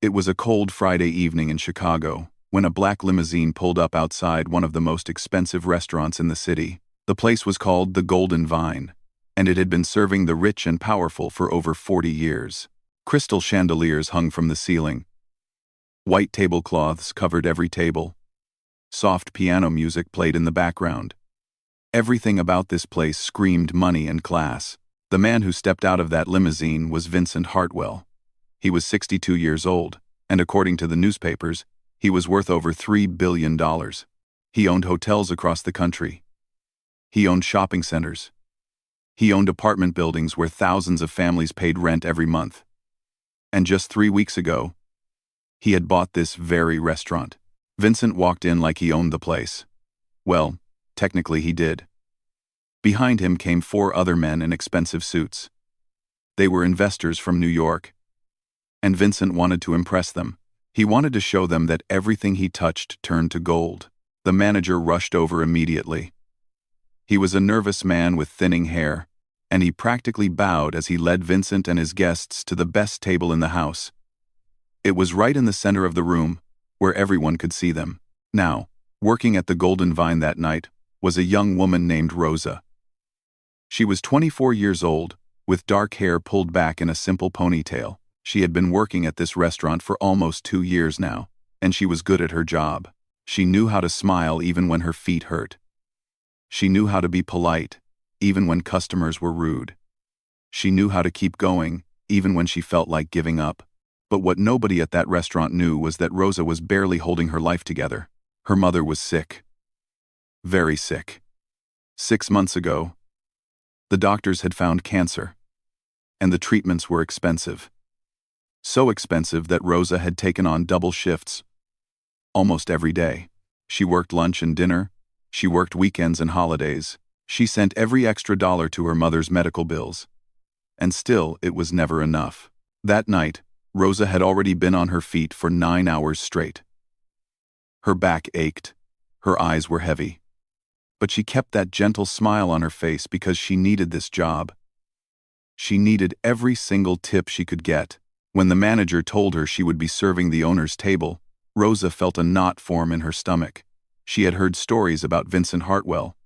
It was a cold Friday evening in Chicago, when a black limousine pulled up outside one of the most expensive restaurants in the city. The place was called the Golden Vine, and it had been serving the rich and powerful for over 40 years. Crystal chandeliers hung from the ceiling. White tablecloths covered every table. Soft piano music played in the background. Everything about this place screamed money and class. The man who stepped out of that limousine was Vincent Hartwell. He was 62 years old, and according to the newspapers, he was worth over $3 billion. He owned hotels across the country. He owned shopping centers. He owned apartment buildings where thousands of families paid rent every month. And just 3 weeks ago, he had bought this very restaurant. Vincent walked in like he owned the place. Well, technically he did. Behind him came 4 other men in expensive suits. They were investors from New York. And Vincent wanted to impress them. He wanted to show them that everything he touched turned to gold. The manager rushed over immediately. He was a nervous man with thinning hair, and he practically bowed as he led Vincent and his guests to the best table in the house. It was right in the center of the room, where everyone could see them. Now, working at the Golden Vine that night was a young woman named Rosa. She was 24 years old, with dark hair pulled back in a simple ponytail. She had been working at this restaurant for almost 2 years now, and she was good at her job. She knew how to smile even when her feet hurt. She knew how to be polite, even when customers were rude. She knew how to keep going, even when she felt like giving up. But what nobody at that restaurant knew was that Rosa was barely holding her life together. Her mother was sick. Very sick. 6 months ago, the doctors had found cancer, and the treatments were expensive. So expensive that Rosa had taken on double shifts almost every day. She worked lunch and dinner. She worked weekends and holidays. She sent every extra dollar to her mother's medical bills. And still, it was never enough. That night, Rosa had already been on her feet for 9 hours straight. Her back ached. Her eyes were heavy. But she kept that gentle smile on her face because she needed this job. She needed every single tip she could get. When the manager told her she would be serving the owner's table, Rosa felt a knot form in her stomach. She had heard stories about Vincent Hartwell.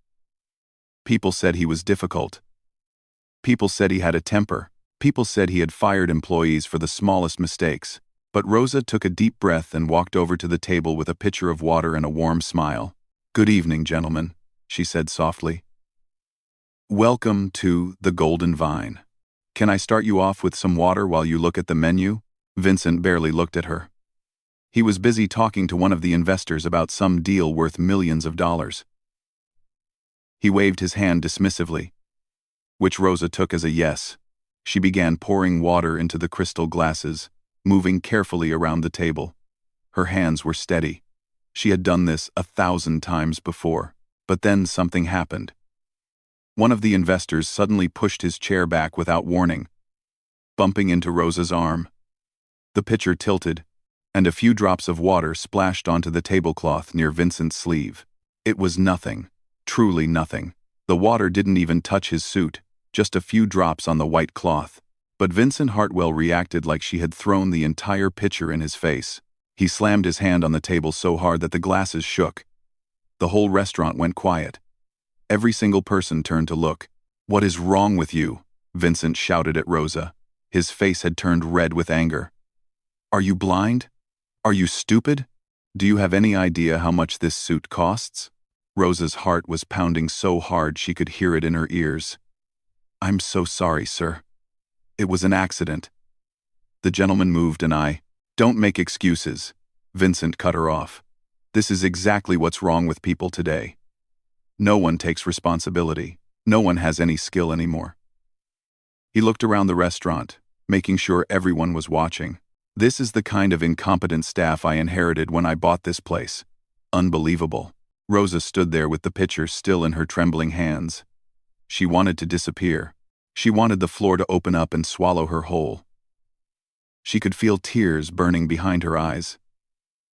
People said he was difficult. People said he had a temper. People said he had fired employees for the smallest mistakes. But Rosa took a deep breath and walked over to the table with a pitcher of water and a warm smile. "Good evening, gentlemen," she said softly. "Welcome to the Golden Vine. Can I start you off with some water while you look at the menu?" Vincent barely looked at her. He was busy talking to one of the investors about some deal worth millions of dollars. He waved his hand dismissively, which Rosa took as a yes. She began pouring water into the crystal glasses, moving carefully around the table. Her hands were steady. She had done this 1,000 times before. But then something happened. One of the investors suddenly pushed his chair back without warning, bumping into Rosa's arm. The pitcher tilted, and a few drops of water splashed onto the tablecloth near Vincent's sleeve. It was nothing, truly nothing. The water didn't even touch his suit, just a few drops on the white cloth. But Vincent Hartwell reacted like she had thrown the entire pitcher in his face. He slammed his hand on the table so hard that the glasses shook. The whole restaurant went quiet. Every single person turned to look. "What is wrong with you?" Vincent shouted at Rosa. His face had turned red with anger. "Are you blind? Are you stupid? Do you have any idea how much this suit costs?" Rosa's heart was pounding so hard she could hear it in her ears. "I'm so sorry, sir. It was an accident." The gentleman moved and "Don't make excuses," Vincent cut her off. "This is exactly what's wrong with people today. No one takes responsibility. No one has any skill anymore." He looked around the restaurant, making sure everyone was watching. "This is the kind of incompetent staff I inherited when I bought this place. Unbelievable." Rosa stood there with the pitcher still in her trembling hands. She wanted to disappear. She wanted the floor to open up and swallow her whole. She could feel tears burning behind her eyes,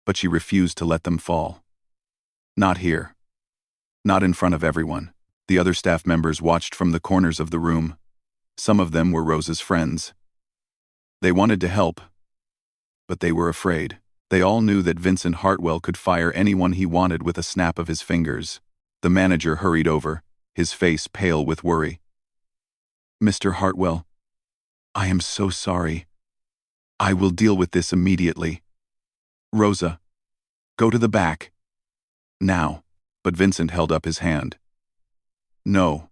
but she refused to let them fall. Not here. Not in front of everyone. The other staff members watched from the corners of the room. Some of them were Rosa's friends. They wanted to help, but they were afraid. They all knew that Vincent Hartwell could fire anyone he wanted with a snap of his fingers. The manager hurried over, his face pale with worry. "Mr. Hartwell, I am so sorry. I will deal with this immediately. Rosa, go to the back. Now." But Vincent held up his hand. "No.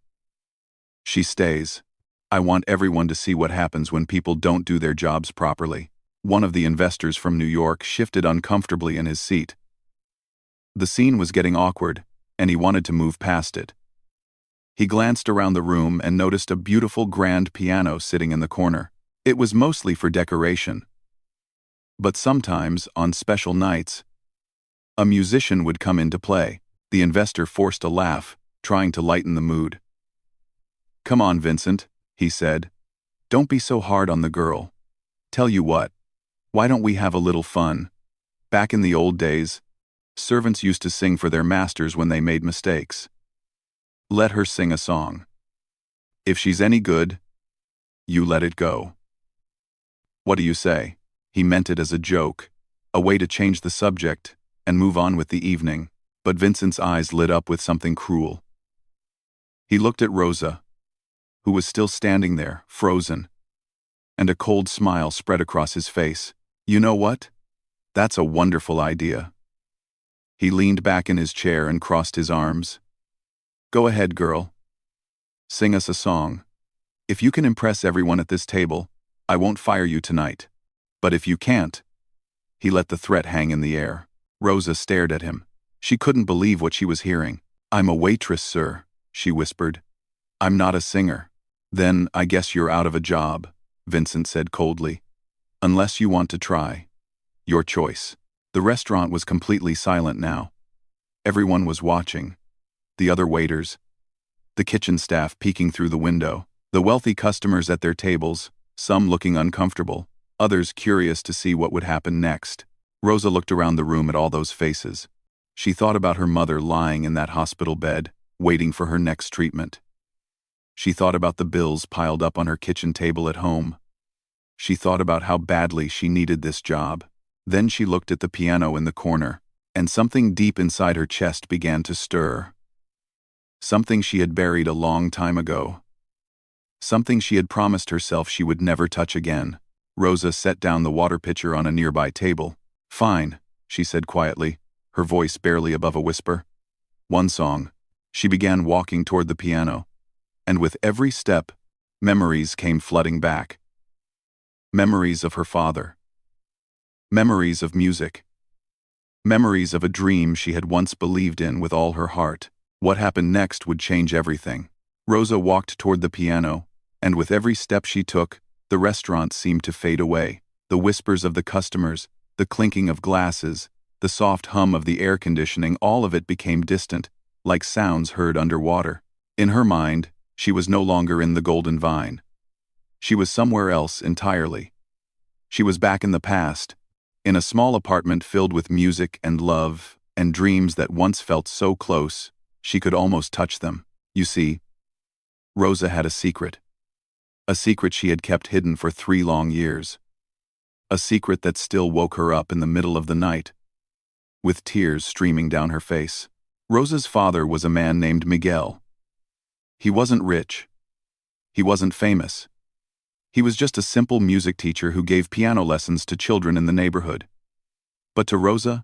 She stays. I want everyone to see what happens when people don't do their jobs properly." One of the investors from New York shifted uncomfortably in his seat. The scene was getting awkward, and he wanted to move past it. He glanced around the room and noticed a beautiful grand piano sitting in the corner. It was mostly for decoration. But sometimes, on special nights, a musician would come into play. The investor forced a laugh, trying to lighten the mood. "Come on, Vincent," he said. "Don't be so hard on the girl. Tell you what, why don't we have a little fun? Back in the old days, servants used to sing for their masters when they made mistakes. Let her sing a song. If she's any good, you let it go. What do you say?" He meant it as a joke, a way to change the subject and move on with the evening, but Vincent's eyes lit up with something cruel. He looked at Rosa, who was still standing there, frozen, and a cold smile spread across his face. "You know what? That's a wonderful idea." He leaned back in his chair and crossed his arms. "Go ahead, girl. Sing us a song. If you can impress everyone at this table, I won't fire you tonight. But if you can't..." He let the threat hang in the air. Rosa stared at him. She couldn't believe what she was hearing. "I'm a waitress, sir," she whispered. "I'm not a singer." "Then I guess you're out of a job," Vincent said coldly. "Unless you want to try. Your choice." The restaurant was completely silent now. Everyone was watching. The other waiters, the kitchen staff peeking through the window, the wealthy customers at their tables, some looking uncomfortable, others curious to see what would happen next. Rosa looked around the room at all those faces. She thought about her mother lying in that hospital bed, waiting for her next treatment. She thought about the bills piled up on her kitchen table at home. She thought about how badly she needed this job. Then she looked at the piano in the corner, and something deep inside her chest began to stir. Something she had buried a long time ago. Something she had promised herself she would never touch again. Rosa set down the water pitcher on a nearby table. "Fine," she said quietly, her voice barely above a whisper. "One song." She began walking toward the piano, and with every step, memories came flooding back. Memories of her father. Memories of music. Memories of a dream she had once believed in with all her heart. What happened next would change everything. Rosa walked toward the piano, and with every step she took, the restaurant seemed to fade away. The whispers of the customers, the clinking of glasses, the soft hum of the air conditioning, all of it became distant, like sounds heard underwater. In her mind, she was no longer in the Golden Vine. She was somewhere else entirely. She was back in the past, in a small apartment filled with music and love and dreams that once felt so close, she could almost touch them. You see, Rosa had a secret. A secret she had kept hidden for 3 long years. A secret that still woke her up in the middle of the night, with tears streaming down her face. Rosa's father was a man named Miguel. He wasn't rich. He wasn't famous. He was just a simple music teacher who gave piano lessons to children in the neighborhood. But to Rosa,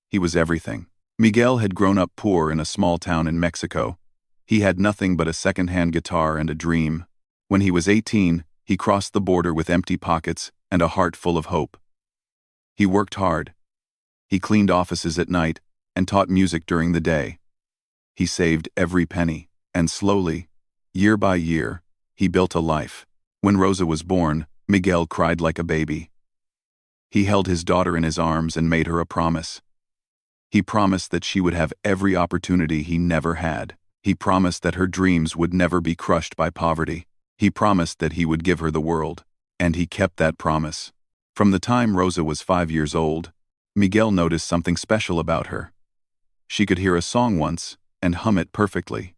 he was everything. Miguel had grown up poor in a small town in Mexico. He had nothing but a second-hand guitar and a dream. When he was 18, he crossed the border with empty pockets and a heart full of hope. He worked hard. He cleaned offices at night and taught music during the day. He saved every penny, and slowly, year by year, he built a life. When Rosa was born, Miguel cried like a baby. He held his daughter in his arms and made her a promise. He promised that she would have every opportunity he never had. He promised that her dreams would never be crushed by poverty. He promised that he would give her the world. And he kept that promise. From the time Rosa was 5 years old, Miguel noticed something special about her. She could hear a song once and hum it perfectly.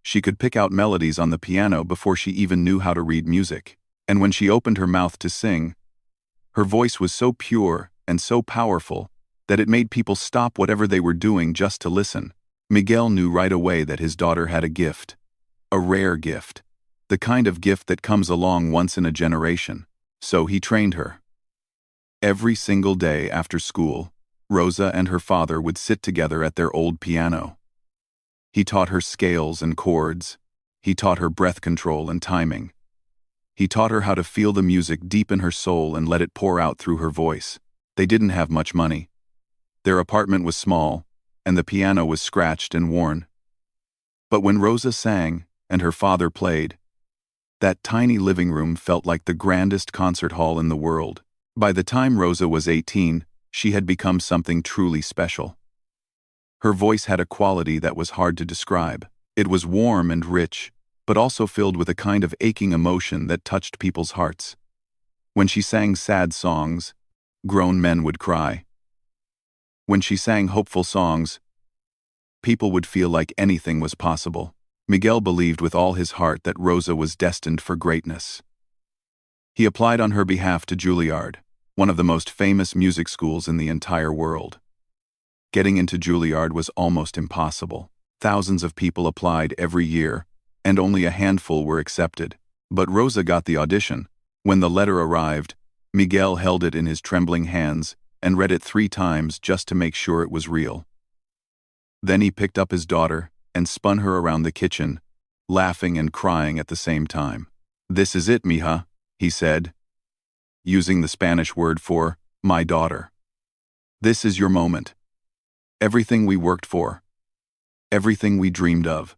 She could pick out melodies on the piano before she even knew how to read music. And when she opened her mouth to sing, Her voice was so pure and so powerful that it made people stop whatever they were doing just to listen. Miguel knew right away that his daughter had a gift. A rare gift. The kind of gift that comes along once in a generation. So he trained her. Every single day after school, Rosa and her father would sit together at their old piano. He taught her scales and chords. He taught her breath control and timing. He taught her how to feel the music deep in her soul and let it pour out through her voice. They didn't have much money. Their apartment was small, and the piano was scratched and worn. But when Rosa sang and her father played, that tiny living room felt like the grandest concert hall in the world. By the time Rosa was 18, she had become something truly special. Her voice had a quality that was hard to describe. It was warm and rich, but also filled with a kind of aching emotion that touched people's hearts. When she sang sad songs, grown men would cry. When she sang hopeful songs, people would feel like anything was possible. Miguel believed with all his heart that Rosa was destined for greatness. He applied on her behalf to Juilliard, one of the most famous music schools in the entire world. Getting into Juilliard was almost impossible. Thousands of people applied every year, and only a handful were accepted. But Rosa got the audition. When the letter arrived, Miguel held it in his trembling hands and read it 3 times just to make sure it was real. Then he picked up his daughter and spun her around the kitchen, laughing and crying at the same time. "This is it, mija," he said, using the Spanish word for my daughter. "This is your moment. Everything we worked for. Everything we dreamed of.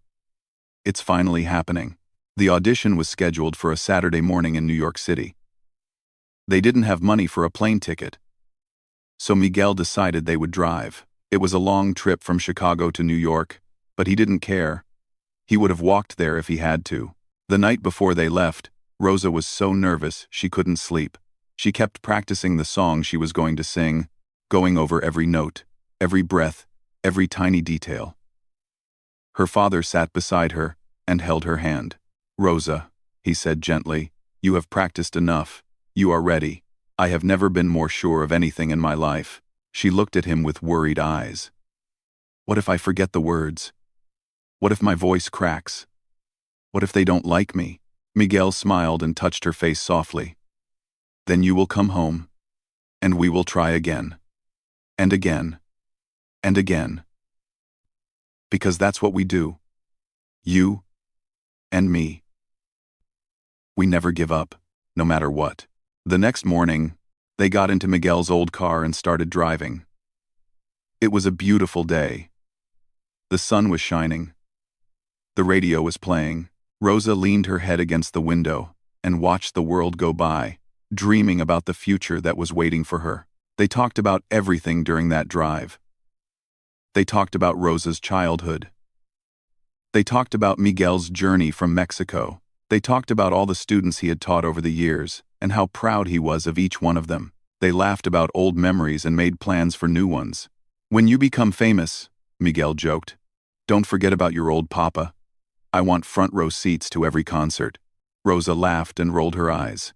It's finally happening." The audition was scheduled for a Saturday morning in New York City. They didn't have money for a plane ticket, so Miguel decided they would drive. It was a long trip from Chicago to New York, but he didn't care. He would have walked there if he had to. The night before they left, Rosa was so nervous she couldn't sleep. She kept practicing the song she was going to sing, going over every note, every breath, every tiny detail. Her father sat beside her and held her hand. "Rosa," he said gently, "you have practiced enough. You are ready. I have never been more sure of anything in my life." She looked at him with worried eyes. "What if I forget the words? What if my voice cracks? What if they don't like me?" Miguel smiled and touched her face softly. "Then you will come home, and we will try again, and again, and again. Because that's what we do. You and me. We never give up, no matter what." The next morning, they got into Miguel's old car and started driving. It was a beautiful day. The sun was shining. The radio was playing. Rosa leaned her head against the window and watched the world go by, dreaming about the future that was waiting for her. They talked about everything during that drive. They talked about Rosa's childhood. They talked about Miguel's journey from Mexico. They talked about all the students he had taught over the years and how proud he was of each one of them. They laughed about old memories and made plans for new ones. "When you become famous," Miguel joked, "don't forget about your old papa. I want front row seats to every concert." Rosa laughed and rolled her eyes.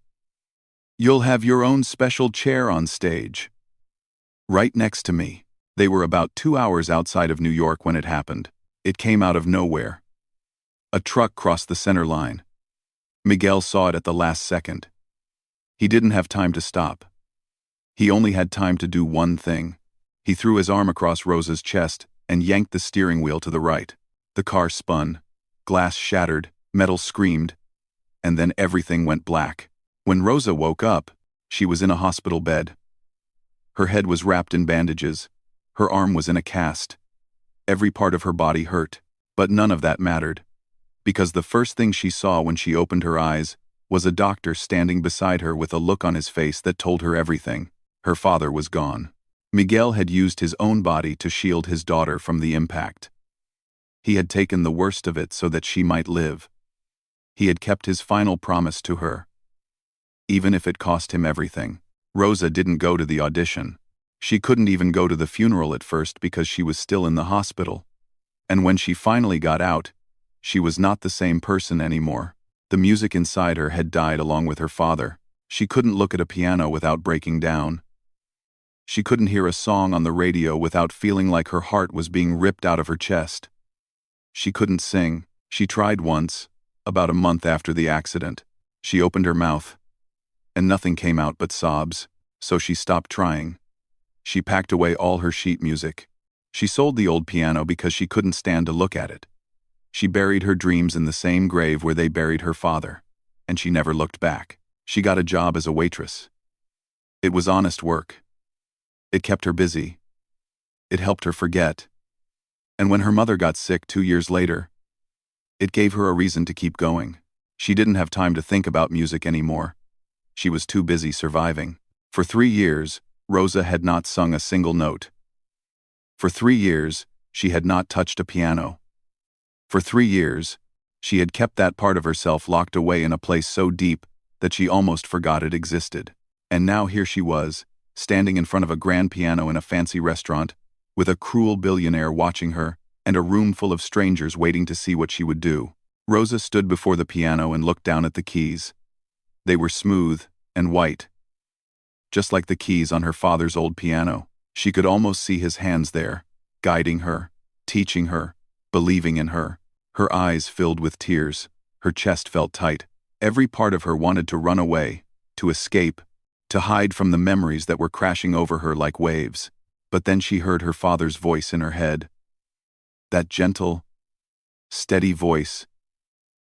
"You'll have your own special chair on stage. Right next to me." They were about 2 hours outside of New York when it happened. It came out of nowhere. A truck crossed the center line. Miguel saw it at the last second. He didn't have time to stop. He only had time to do one thing. He threw his arm across Rosa's chest and yanked the steering wheel to the right. The car spun. Glass shattered, metal screamed, and then everything went black. When Rosa woke up, she was in a hospital bed. Her head was wrapped in bandages. Her arm was in a cast. Every part of her body hurt, but none of that mattered, because the first thing she saw when she opened her eyes was a doctor standing beside her with a look on his face that told her everything. Her father was gone. Miguel had used his own body to shield his daughter from the impact. He had taken the worst of it so that she might live. He had kept his final promise to her, even if it cost him everything. Rosa didn't go to the audition. She couldn't even go to the funeral at first because she was still in the hospital. And when she finally got out, she was not the same person anymore. The music inside her had died along with her father. She couldn't look at a piano without breaking down. She couldn't hear a song on the radio without feeling like her heart was being ripped out of her chest. She couldn't sing. She tried once, about a month after the accident. She opened her mouth, and nothing came out but sobs, so she stopped trying. She packed away all her sheet music. She sold the old piano because she couldn't stand to look at it. She buried her dreams in the same grave where they buried her father, and she never looked back. She got a job as a waitress. It was honest work. It kept her busy. It helped her forget. And when her mother got sick 2 years later, it gave her a reason to keep going. She didn't have time to think about music anymore. She was too busy surviving. For 3 years, Rosa had not sung a single note. For 3 years, she had not touched a piano. For 3 years, she had kept that part of herself locked away in a place so deep that she almost forgot it existed. And now here she was, standing in front of a grand piano in a fancy restaurant, with a cruel billionaire watching her, and a room full of strangers waiting to see what she would do. Rosa stood before the piano and looked down at the keys. They were smooth and white, just like the keys on her father's old piano. She could almost see his hands there, guiding her, teaching her, believing in her. Her eyes filled with tears. Her chest felt tight. Every part of her wanted to run away, to escape, to hide from the memories that were crashing over her like waves. But then she heard her father's voice in her head. That gentle, steady voice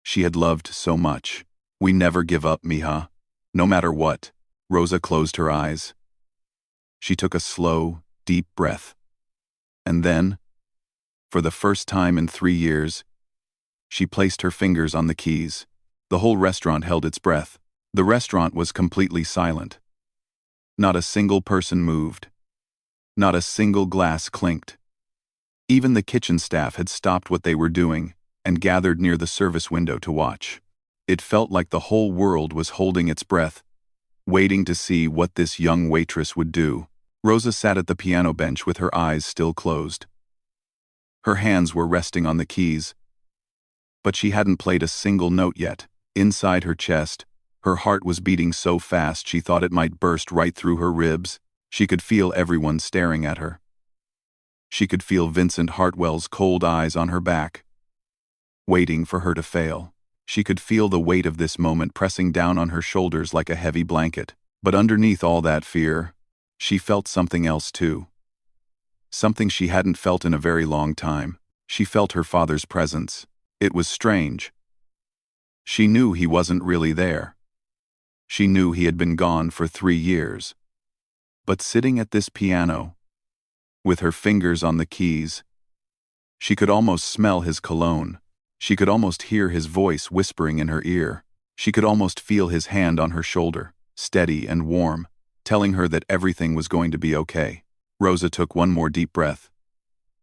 she had loved so much. "We never give up, mija. No matter what." Rosa closed her eyes. She took a slow, deep breath. And then, for the first time in 3 years, she placed her fingers on the keys. The whole restaurant held its breath. The restaurant was completely silent. Not a single person moved. Not a single glass clinked. Even the kitchen staff had stopped what they were doing and gathered near the service window to watch. It felt like the whole world was holding its breath, waiting to see what this young waitress would do. Rosa sat at the piano bench with her eyes still closed. Her hands were resting on the keys, but she hadn't played a single note yet. Inside her chest, her heart was beating so fast she thought it might burst right through her ribs. She could feel everyone staring at her. She could feel Vincent Hartwell's cold eyes on her back, waiting for her to fail. She could feel the weight of this moment pressing down on her shoulders like a heavy blanket. But underneath all that fear, she felt something else too. Something she hadn't felt in a very long time. She felt her father's presence. It was strange. She knew he wasn't really there. She knew he had been gone for 3 years. But sitting at this piano, with her fingers on the keys, she could almost smell his cologne. She could almost hear his voice whispering in her ear. She could almost feel his hand on her shoulder, steady and warm, telling her that everything was going to be okay. Rosa took one more deep breath,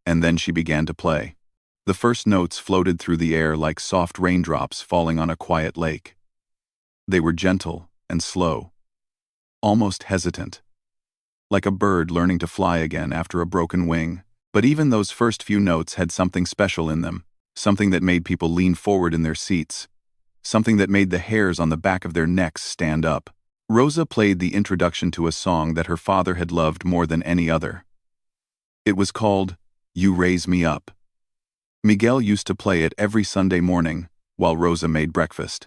and then she began to play. The first notes floated through the air like soft raindrops falling on a quiet lake. They were gentle and slow, almost hesitant, like a bird learning to fly again after a broken wing. But even those first few notes had something special in them, something that made people lean forward in their seats, something that made the hairs on the back of their necks stand up. Rosa played the introduction to a song that her father had loved more than any other. It was called "You Raise Me Up." Miguel used to play it every Sunday morning while Rosa made breakfast.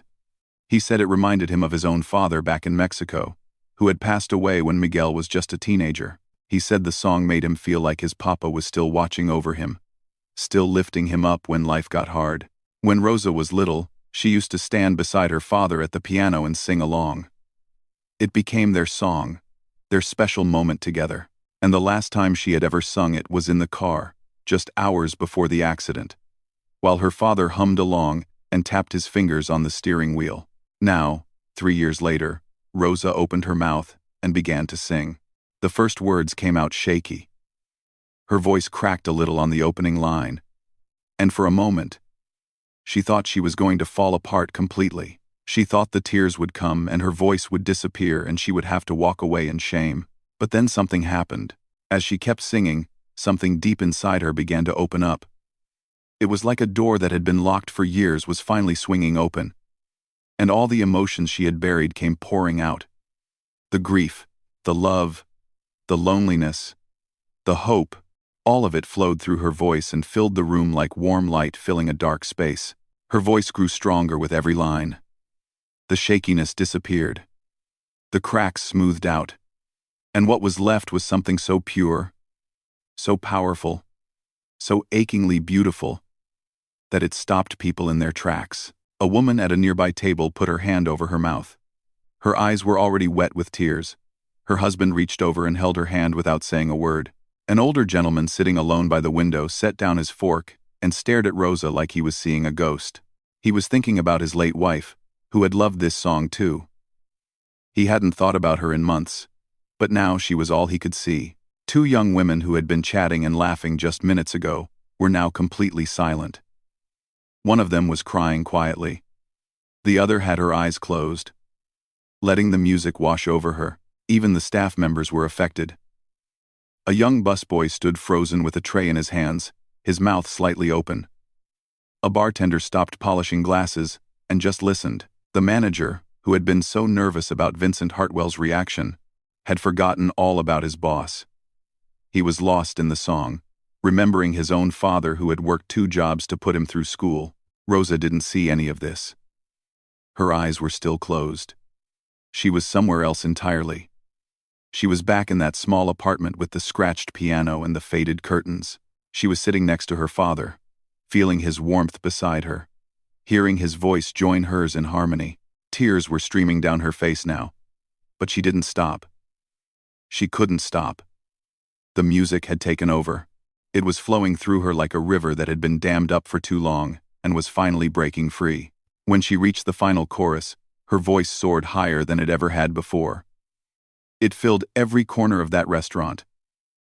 He said it reminded him of his own father back in Mexico, who had passed away when Miguel was just a teenager. He said the song made him feel like his papa was still watching over him, still lifting him up when life got hard. When Rosa was little, she used to stand beside her father at the piano and sing along. It became their song, their special moment together. And the last time she had ever sung it was in the car, just hours before the accident, while her father hummed along and tapped his fingers on the steering wheel. Now, 3 years later, Rosa opened her mouth and began to sing. The first words came out shaky. Her voice cracked a little on the opening line, and for a moment, she thought she was going to fall apart completely. She thought the tears would come and her voice would disappear and she would have to walk away in shame. But then something happened. As she kept singing, something deep inside her began to open up. It was like a door that had been locked for years was finally swinging open, and all the emotions she had buried came pouring out. The grief, the love, the loneliness, the hope, all of it flowed through her voice and filled the room like warm light filling a dark space. Her voice grew stronger with every line. The shakiness disappeared. The cracks smoothed out. And what was left was something so pure, so powerful, so achingly beautiful, that it stopped people in their tracks. A woman at a nearby table put her hand over her mouth. Her eyes were already wet with tears. Her husband reached over and held her hand without saying a word. An older gentleman sitting alone by the window set down his fork and stared at Rosa like he was seeing a ghost. He was thinking about his late wife, who had loved this song too. He hadn't thought about her in months, but now she was all he could see. Two young women who had been chatting and laughing just minutes ago were now completely silent. One of them was crying quietly. The other had her eyes closed, letting the music wash over her. Even the staff members were affected. A young busboy stood frozen with a tray in his hands, his mouth slightly open. A bartender stopped polishing glasses and just listened. The manager, who had been so nervous about Vincent Hartwell's reaction, had forgotten all about his boss. He was lost in the song, remembering his own father who had worked 2 jobs to put him through school. Rosa didn't see any of this. Her eyes were still closed. She was somewhere else entirely. She was back in that small apartment with the scratched piano and the faded curtains. She was sitting next to her father, feeling his warmth beside her, hearing his voice join hers in harmony. Tears were streaming down her face now, but she didn't stop. She couldn't stop. The music had taken over. It was flowing through her like a river that had been dammed up for too long and was finally breaking free. When she reached the final chorus, her voice soared higher than it ever had before. It filled every corner of that restaurant.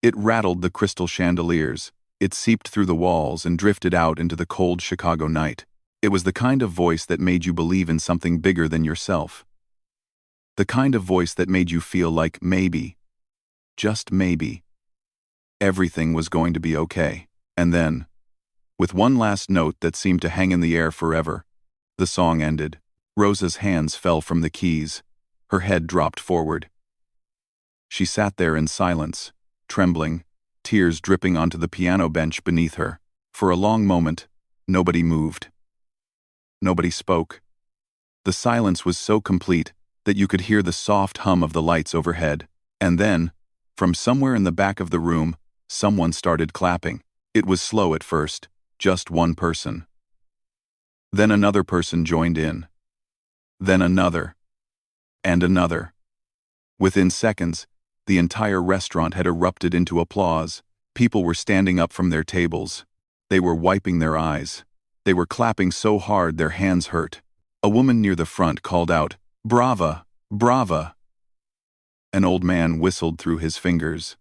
It rattled the crystal chandeliers. It seeped through the walls and drifted out into the cold Chicago night. It was the kind of voice that made you believe in something bigger than yourself. The kind of voice that made you feel like maybe, just maybe, everything was going to be okay. And then, with one last note that seemed to hang in the air forever, the song ended. Rosa's hands fell from the keys. Her head dropped forward. She sat there in silence, trembling, tears dripping onto the piano bench beneath her. For a long moment, nobody moved. Nobody spoke. The silence was so complete that you could hear the soft hum of the lights overhead. And then, from somewhere in the back of the room, someone started clapping. It was slow at first, just one person. Then another person joined in. Then another. And another. Within seconds, the entire restaurant had erupted into applause. People were standing up from their tables. They were wiping their eyes. They were clapping so hard their hands hurt. A woman near the front called out, "Brava! Brava!" An old man whistled through his fingers.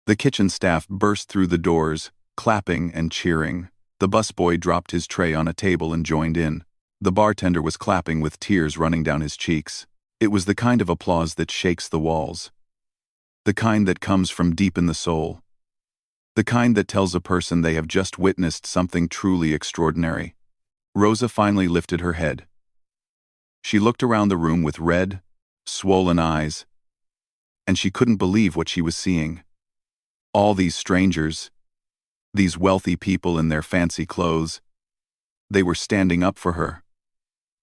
The kitchen staff burst through the doors, clapping and cheering. The busboy dropped his tray on a table and joined in. The bartender was clapping with tears running down his cheeks. It was the kind of applause that shakes the walls. The kind that comes from deep in the soul. The kind that tells a person they have just witnessed something truly extraordinary. Rosa finally lifted her head. She looked around the room with red, swollen eyes, and she couldn't believe what she was seeing. All these strangers, these wealthy people in their fancy clothes, they were standing up for her.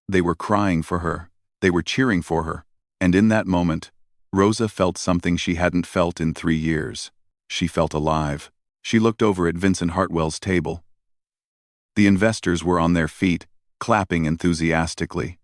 They were crying for her. They were cheering for her. And in that moment, Rosa felt something she hadn't felt in 3 years. She felt alive. She looked over at Vincent Hartwell's table. The investors were on their feet, clapping enthusiastically.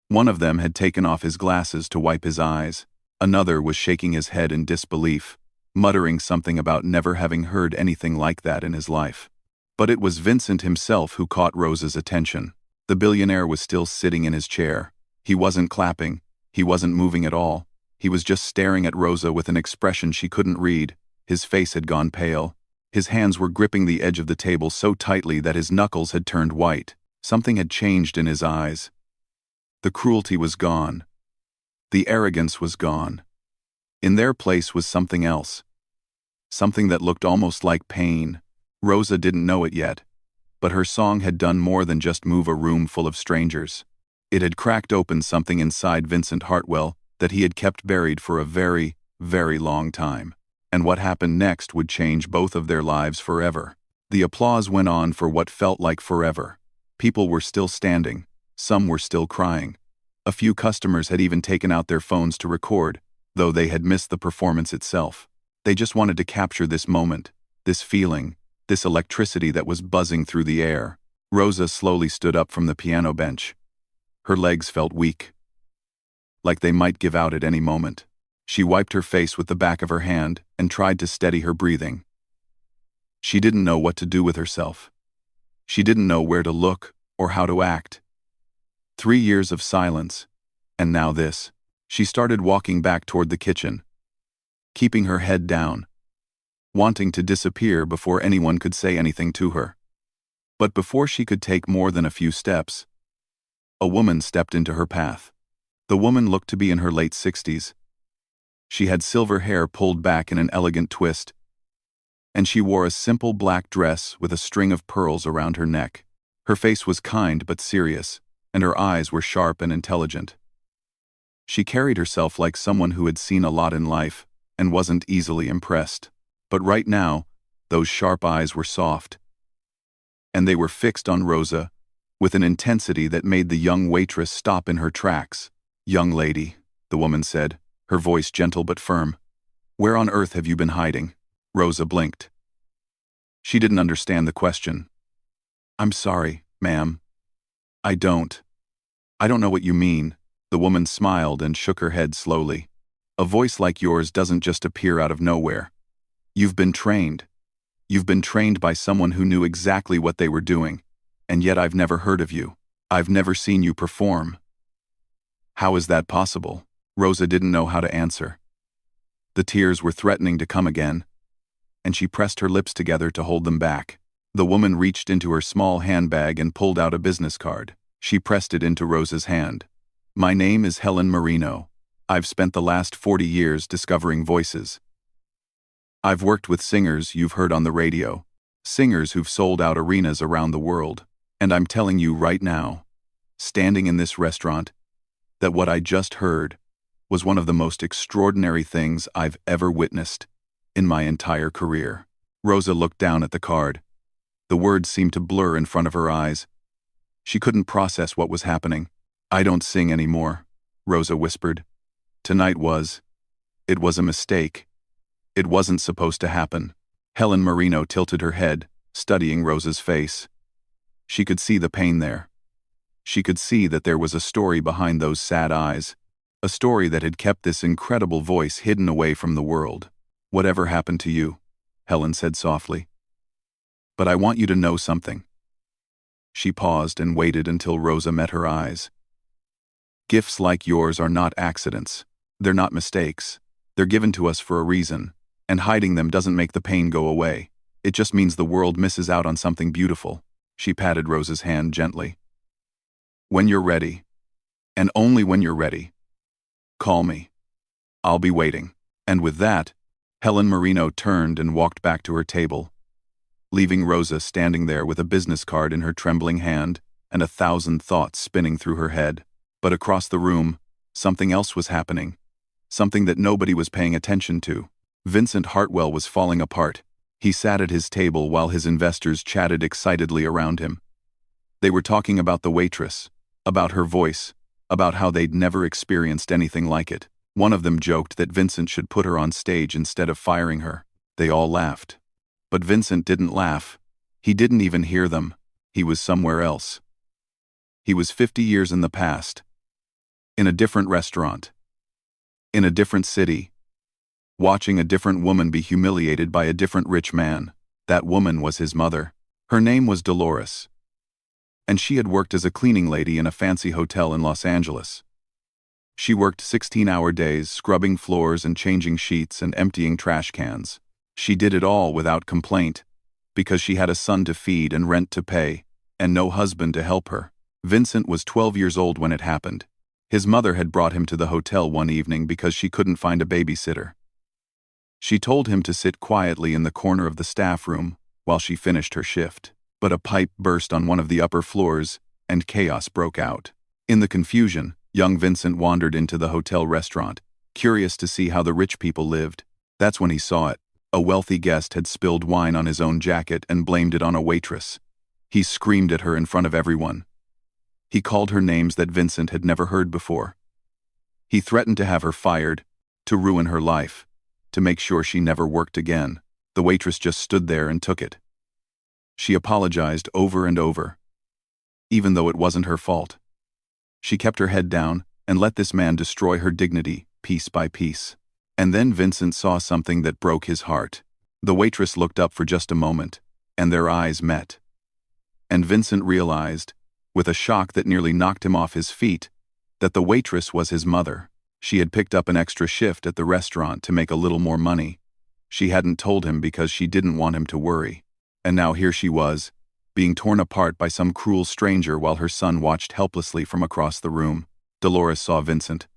One of them had taken off his glasses to wipe his eyes. Another was shaking his head in disbelief, muttering something about never having heard anything like that in his life. But it was Vincent himself who caught Rosa's attention. The billionaire was still sitting in his chair. He wasn't clapping. He wasn't moving at all. He was just staring at Rosa with an expression she couldn't read. His face had gone pale. His hands were gripping the edge of the table so tightly that his knuckles had turned white. Something had changed in his eyes. The cruelty was gone. The arrogance was gone. In their place was something else. Something that looked almost like pain. Rosa didn't know it yet, but her song had done more than just move a room full of strangers. It had cracked open something inside Vincent Hartwell that he had kept buried for a very, very long time. And what happened next would change both of their lives forever. The applause went on for what felt like forever. People were still standing. Some were still crying. A few customers had even taken out their phones to record, though they had missed the performance itself. They just wanted to capture this moment, this feeling, this electricity that was buzzing through the air. Rosa slowly stood up from the piano bench. Her legs felt weak, like they might give out at any moment. She wiped her face with the back of her hand and tried to steady her breathing. She didn't know what to do with herself. She didn't know where to look or how to act. 3 years of silence, and now this. She started walking back toward the kitchen, keeping her head down, wanting to disappear before anyone could say anything to her. But before she could take more than a few steps, a woman stepped into her path. The woman looked to be in her late 60s. She had silver hair pulled back in an elegant twist, and she wore a simple black dress with a string of pearls around her neck. Her face was kind but serious, and her eyes were sharp and intelligent. She carried herself like someone who had seen a lot in life and wasn't easily impressed. But right now, those sharp eyes were soft, and they were fixed on Rosa with an intensity that made the young waitress stop in her tracks. "Young lady," the woman said, her voice gentle but firm. "Where on earth have you been hiding?" Rosa blinked. She didn't understand the question. "I'm sorry, ma'am. I don't know what you mean." The woman smiled and shook her head slowly. "A voice like yours doesn't just appear out of nowhere. You've been trained. You've been trained by someone who knew exactly what they were doing, and yet I've never heard of you. I've never seen you perform." How is that possible? Rosa didn't know how to answer. The tears were threatening to come again, and she pressed her lips together to hold them back. The woman reached into her small handbag and pulled out a business card. She pressed it into Rosa's hand. "My name is Helen Marino. I've spent the last 40 years discovering voices. I've worked with singers you've heard on the radio, singers who've sold out arenas around the world. And I'm telling you right now, standing in this restaurant, that what I just heard was one of the most extraordinary things I've ever witnessed in my entire career." Rosa looked down at the card. The words seemed to blur in front of her eyes. She couldn't process what was happening. "I don't sing anymore," Rosa whispered. "Tonight it was a mistake. It wasn't supposed to happen." Helen Marino tilted her head, studying Rosa's face. She could see the pain there. She could see that there was a story behind those sad eyes, a story that had kept this incredible voice hidden away from the world. "Whatever happened to you," Helen said softly. "But I want you to know something." She paused and waited until Rosa met her eyes. "Gifts like yours are not accidents. They're not mistakes. They're given to us for a reason, and hiding them doesn't make the pain go away. It just means the world misses out on something beautiful." She patted Rosa's hand gently. "When you're ready, and only when you're ready, call me. I'll be waiting." And with that, Helen Marino turned and walked back to her table, leaving Rosa standing there with a business card in her trembling hand and 1,000 thoughts spinning through her head. But across the room, something else was happening, something that nobody was paying attention to. Vincent Hartwell was falling apart. He sat at his table while his investors chatted excitedly around him. They were talking about the waitress, about her voice, about how they'd never experienced anything like it. One of them joked that Vincent should put her on stage instead of firing her. They all laughed. But Vincent didn't laugh. He didn't even hear them. He was somewhere else. He was 50 years in the past, in a different restaurant, in a different city, watching a different woman be humiliated by a different rich man. That woman was his mother. Her name was Dolores, and she had worked as a cleaning lady in a fancy hotel in Los Angeles. She worked 16-hour days, scrubbing floors and changing sheets and emptying trash cans. She did it all without complaint, because she had a son to feed and rent to pay, and no husband to help her. Vincent was 12 years old when it happened. His mother had brought him to the hotel one evening because she couldn't find a babysitter. She told him to sit quietly in the corner of the staff room while she finished her shift. But a pipe burst on one of the upper floors, and chaos broke out. In the confusion, Young Vincent wandered into the hotel restaurant, curious to see how the rich people lived. That's when he saw it. A wealthy guest had spilled wine on his own jacket and blamed it on a waitress. He screamed at her in front of everyone. He called her names that Vincent had never heard before. He threatened to have her fired, to ruin her life, to make sure she never worked again. The waitress just stood there and took it. She apologized over and over, even though it wasn't her fault. She kept her head down and let this man destroy her dignity, piece by piece. And then Vincent saw something that broke his heart. The waitress looked up for just a moment, and their eyes met. And Vincent realized, with a shock that nearly knocked him off his feet, that the waitress was his mother. She had picked up an extra shift at the restaurant to make a little more money. She hadn't told him because she didn't want him to worry. And now here she was, being torn apart by some cruel stranger while her son watched helplessly from across the room. Dolores saw Vincent.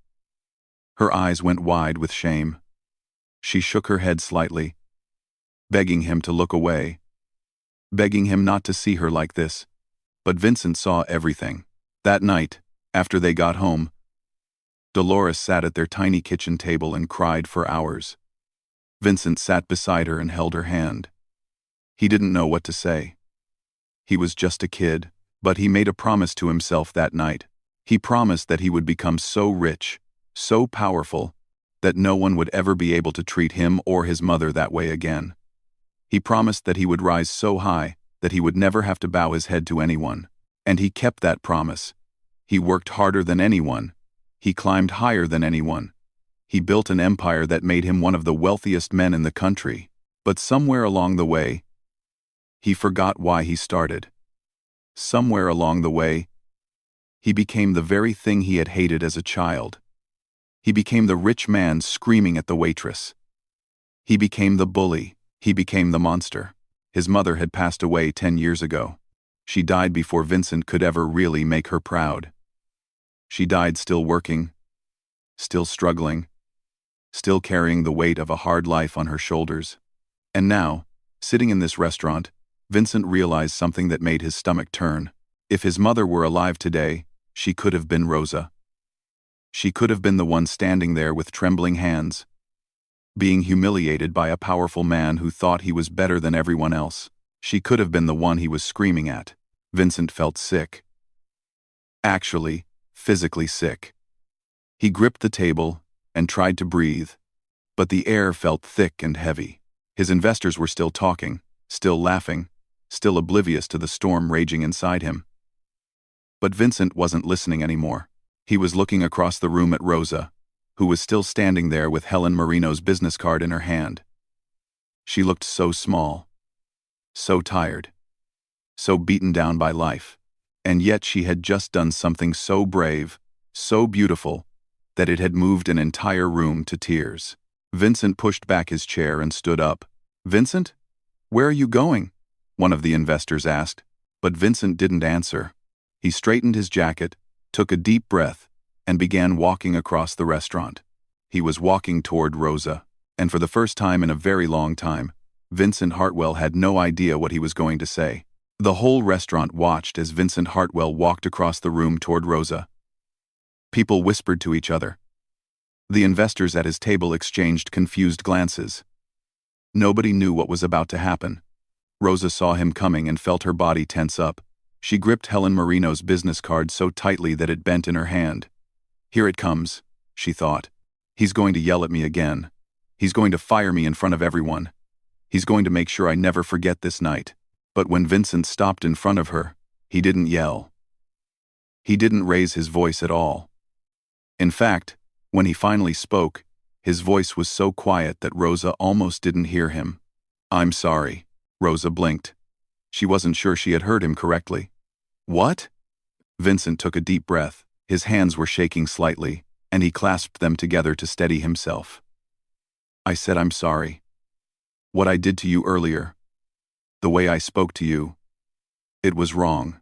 Her eyes went wide with shame. She shook her head slightly, begging him to look away, begging him not to see her like this. But Vincent saw everything. That night, after they got home, Dolores sat at their tiny kitchen table and cried for hours. Vincent sat beside her and held her hand. He didn't know what to say. He was just a kid, but he made a promise to himself that night. He promised that he would become so rich, so powerful, that no one would ever be able to treat him or his mother that way again. He promised that he would rise so high that he would never have to bow his head to anyone. And he kept that promise. He worked harder than anyone. He climbed higher than anyone. He built an empire that made him one of the wealthiest men in the country. But somewhere along the way, he forgot why he started. Somewhere along the way, he became the very thing he had hated as a child. He became the rich man screaming at the waitress. He became the bully. He became the monster. His mother had passed away 10 years ago. She died before Vincent could ever really make her proud. She died still working, still struggling, still carrying the weight of a hard life on her shoulders. And now, sitting in this restaurant, Vincent realized something that made his stomach turn. If his mother were alive today, she could have been Rosa. She could have been the one standing there with trembling hands, being humiliated by a powerful man who thought he was better than everyone else. She could have been the one he was screaming at. Vincent felt sick. Actually, physically sick. He gripped the table and tried to breathe, but the air felt thick and heavy. His investors were still talking, still laughing, still oblivious to the storm raging inside him. But Vincent wasn't listening anymore. He was looking across the room at Rosa, who was still standing there with Helen Marino's business card in her hand. She looked so small, so tired, so beaten down by life, and yet she had just done something so brave, so beautiful, that it had moved an entire room to tears. Vincent pushed back his chair and stood up. "Vincent? Where are you going?" one of the investors asked, but Vincent didn't answer. He straightened his jacket, took a deep breath, and began walking across the restaurant. He was walking toward Rosa, and for the first time in a very long time, Vincent Hartwell had no idea what he was going to say. The whole restaurant watched as Vincent Hartwell walked across the room toward Rosa. People whispered to each other. The investors at his table exchanged confused glances. Nobody knew what was about to happen. Rosa saw him coming and felt her body tense up. She gripped Helen Marino's business card so tightly that it bent in her hand. "Here it comes," she thought. "He's going to yell at me again. He's going to fire me in front of everyone. He's going to make sure I never forget this night." But when Vincent stopped in front of her, he didn't yell. He didn't raise his voice at all. In fact, when he finally spoke, his voice was so quiet that Rosa almost didn't hear him. "I'm sorry." Rosa blinked. She wasn't sure she had heard him correctly. "What?" Vincent took a deep breath. His hands were shaking slightly, and he clasped them together to steady himself. "I said I'm sorry. What I did to you earlier, the way I spoke to you, it was wrong.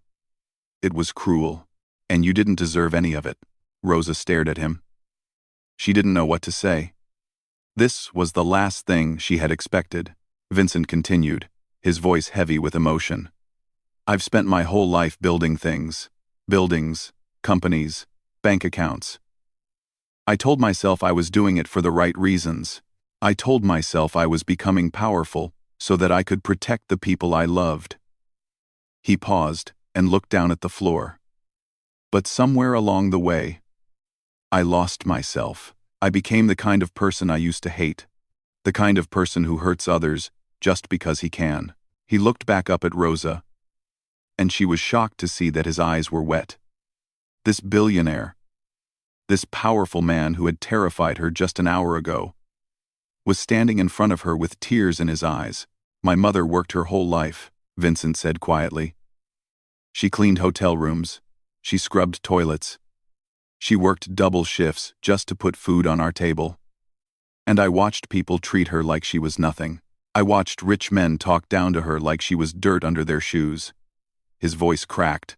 It was cruel, and you didn't deserve any of it." Rosa stared at him. She didn't know what to say. This was the last thing she had expected. Vincent continued, his voice heavy with emotion. "I've spent my whole life building things, buildings, companies, bank accounts. I told myself I was doing it for the right reasons. I told myself I was becoming powerful so that I could protect the people I loved. He paused and looked down at the floor. But somewhere along the way, I lost myself. I became the kind of person I used to hate, the kind of person who hurts others just because he can. He looked back up at Rosa, and she was shocked to see that his eyes were wet. This billionaire, this powerful man who had terrified her just an hour ago, was standing in front of her with tears in his eyes. My mother worked her whole life, Vincent said quietly. She cleaned hotel rooms. She scrubbed toilets. She worked double shifts just to put food on our table. And I watched people treat her like she was nothing. I watched rich men talk down to her like she was dirt under their shoes. His voice cracked.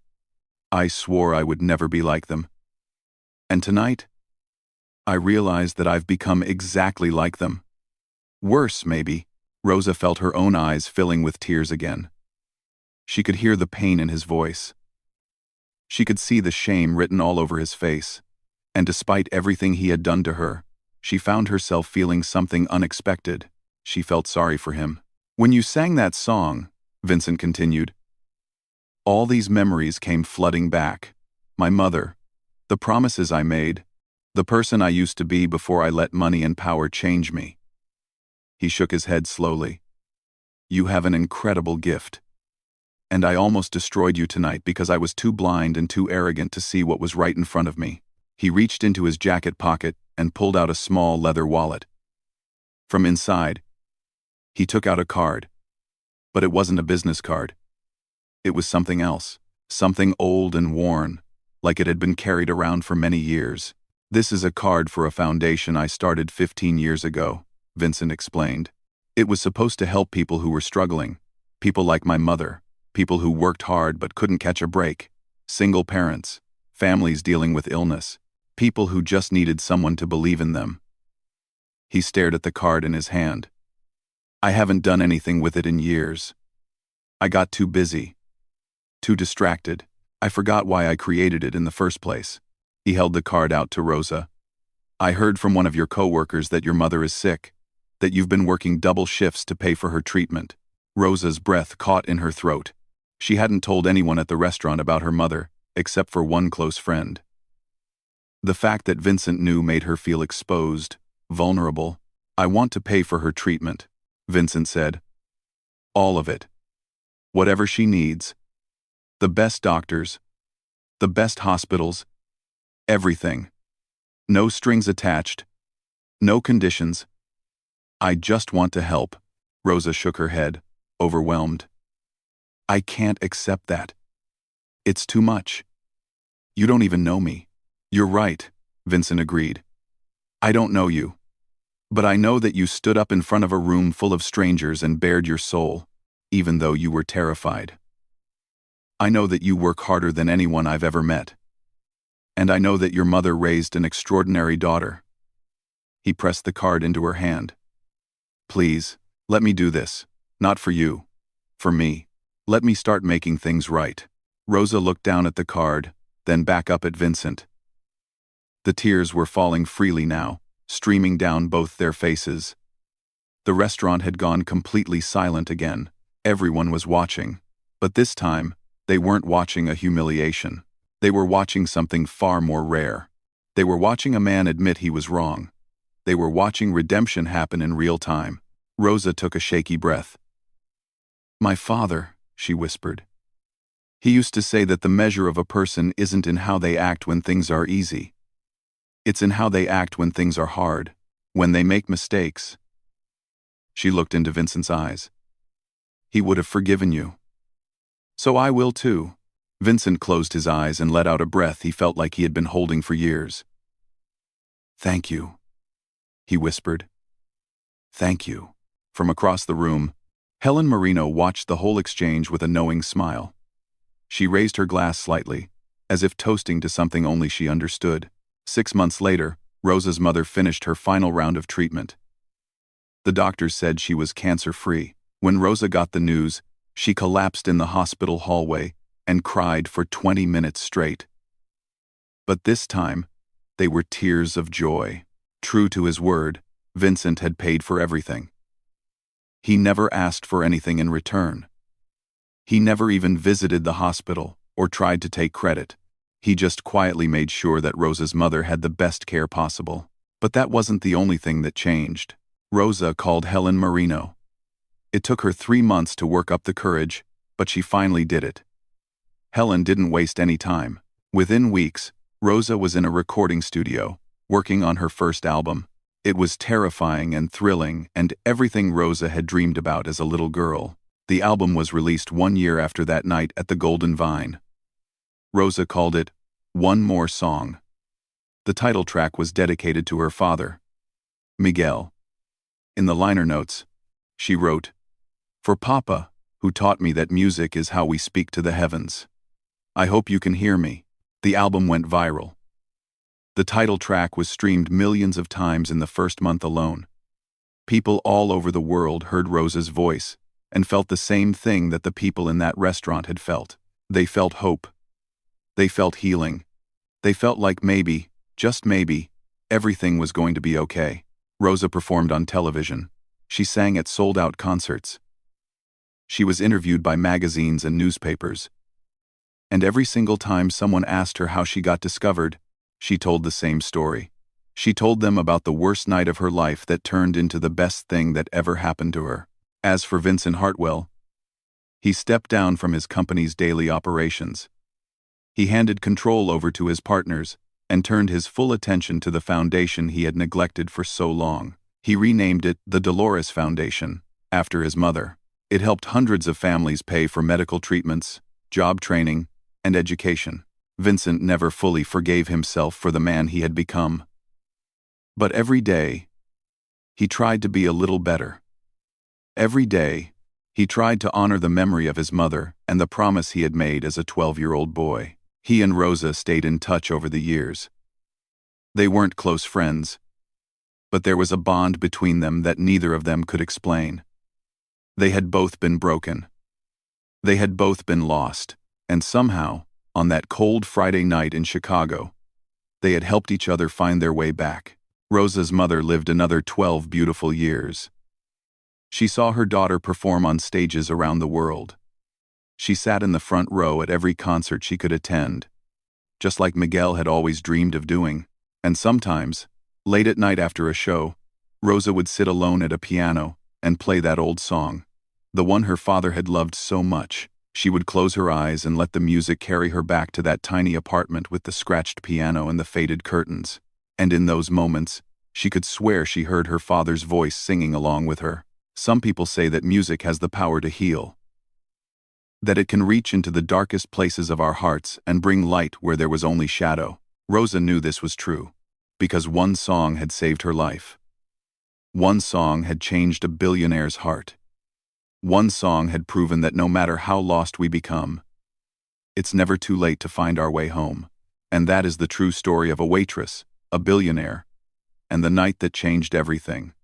I swore I would never be like them. And tonight, I realized that I've become exactly like them. Worse, maybe. Rosa felt her own eyes filling with tears again. She could hear the pain in his voice. She could see the shame written all over his face. And despite everything he had done to her, she found herself feeling something unexpected. She felt sorry for him. When you sang that song, Vincent continued, all these memories came flooding back. My mother, the promises I made, the person I used to be before I let money and power change me. He shook his head slowly. You have an incredible gift. And I almost destroyed you tonight because I was too blind and too arrogant to see what was right in front of me. He reached into his jacket pocket and pulled out a small leather wallet. From inside, he took out a card. But it wasn't a business card. It was something else, something old and worn, like it had been carried around for many years. This is a card for a foundation I started 15 years ago, Vincent explained. It was supposed to help people who were struggling, people like my mother, people who worked hard but couldn't catch a break, single parents, families dealing with illness, people who just needed someone to believe in them. He stared at the card in his hand. I haven't done anything with it in years. I got too busy. Too distracted. I forgot why I created it in the first place. He held the card out to Rosa. I heard from one of your coworkers that your mother is sick, that you've been working double shifts to pay for her treatment. Rosa's breath caught in her throat. She hadn't told anyone at the restaurant about her mother, except for one close friend. The fact that Vincent knew made her feel exposed, vulnerable. I want to pay for her treatment, Vincent said. All of it. Whatever she needs. The best doctors. The best hospitals. Everything. No strings attached. No conditions. I just want to help. Rosa shook her head, overwhelmed. I can't accept that. It's too much. You don't even know me. You're right, Vincent agreed. I don't know you. But I know that you stood up in front of a room full of strangers and bared your soul, even though you were terrified. I know that you work harder than anyone I've ever met. And I know that your mother raised an extraordinary daughter. He pressed the card into her hand. Please, let me do this. Not for you. For me. Let me start making things right. Rosa looked down at the card, then back up at Vincent. The tears were falling freely now, streaming down both their faces. The restaurant had gone completely silent again. Everyone was watching. But this time, they weren't watching a humiliation. They were watching something far more rare. They were watching a man admit he was wrong. They were watching redemption happen in real time. Rosa took a shaky breath. My father, she whispered. He used to say that the measure of a person isn't in how they act when things are easy. It's in how they act when things are hard, when they make mistakes. She looked into Vincent's eyes. He would have forgiven you. So I will too. Vincent closed his eyes and let out a breath he felt like he had been holding for years. Thank you, he whispered. Thank you. From across the room, Helen Marino watched the whole exchange with a knowing smile. She raised her glass slightly, as if toasting to something only she understood. 6 months later, Rosa's mother finished her final round of treatment. The doctors said she was cancer-free. When Rosa got the news, she collapsed in the hospital hallway and cried for 20 minutes straight. But this time, they were tears of joy. True to his word, Vincent had paid for everything. He never asked for anything in return. He never even visited the hospital or tried to take credit. He just quietly made sure that Rosa's mother had the best care possible. But that wasn't the only thing that changed. Rosa called Helen Marino. It took her 3 months to work up the courage, but she finally did it. Helen didn't waste any time. Within weeks, Rosa was in a recording studio, working on her first album. It was terrifying and thrilling, and everything Rosa had dreamed about as a little girl. The album was released 1 year after that night at the Golden Vine. Rosa called it One More Song. The title track was dedicated to her father, Miguel. In the liner notes, she wrote, "For Papa, who taught me that music is how we speak to the heavens. I hope you can hear me." The album went viral. The title track was streamed millions of times in the first month alone. People all over the world heard Rosa's voice and felt the same thing that the people in that restaurant had felt. They felt hope. They felt healing. They felt like maybe, just maybe, everything was going to be okay. Rosa performed on television. She sang at sold-out concerts. She was interviewed by magazines and newspapers. And every single time someone asked her how she got discovered, she told the same story. She told them about the worst night of her life that turned into the best thing that ever happened to her. As for Vincent Hartwell, he stepped down from his company's daily operations. He handed control over to his partners and turned his full attention to the foundation he had neglected for so long. He renamed it the Dolores Foundation, after his mother. It helped hundreds of families pay for medical treatments, job training, and education. Vincent never fully forgave himself for the man he had become. But every day, he tried to be a little better. Every day, he tried to honor the memory of his mother and the promise he had made as a 12-year-old boy. He and Rosa stayed in touch over the years. They weren't close friends, but there was a bond between them that neither of them could explain. They had both been broken. They had both been lost, and somehow, on that cold Friday night in Chicago, they had helped each other find their way back. Rosa's mother lived another 12 beautiful years. She saw her daughter perform on stages around the world. She sat in the front row at every concert she could attend, just like Miguel had always dreamed of doing. And sometimes, late at night after a show, Rosa would sit alone at a piano and play that old song, the one her father had loved so much. She would close her eyes and let the music carry her back to that tiny apartment with the scratched piano and the faded curtains. And in those moments, she could swear she heard her father's voice singing along with her. Some people say that music has the power to heal, that it can reach into the darkest places of our hearts and bring light where there was only shadow. Rosa knew this was true, because one song had saved her life. One song had changed a billionaire's heart. One song had proven that no matter how lost we become, it's never too late to find our way home. And that is the true story of a waitress, a billionaire, and the night that changed everything.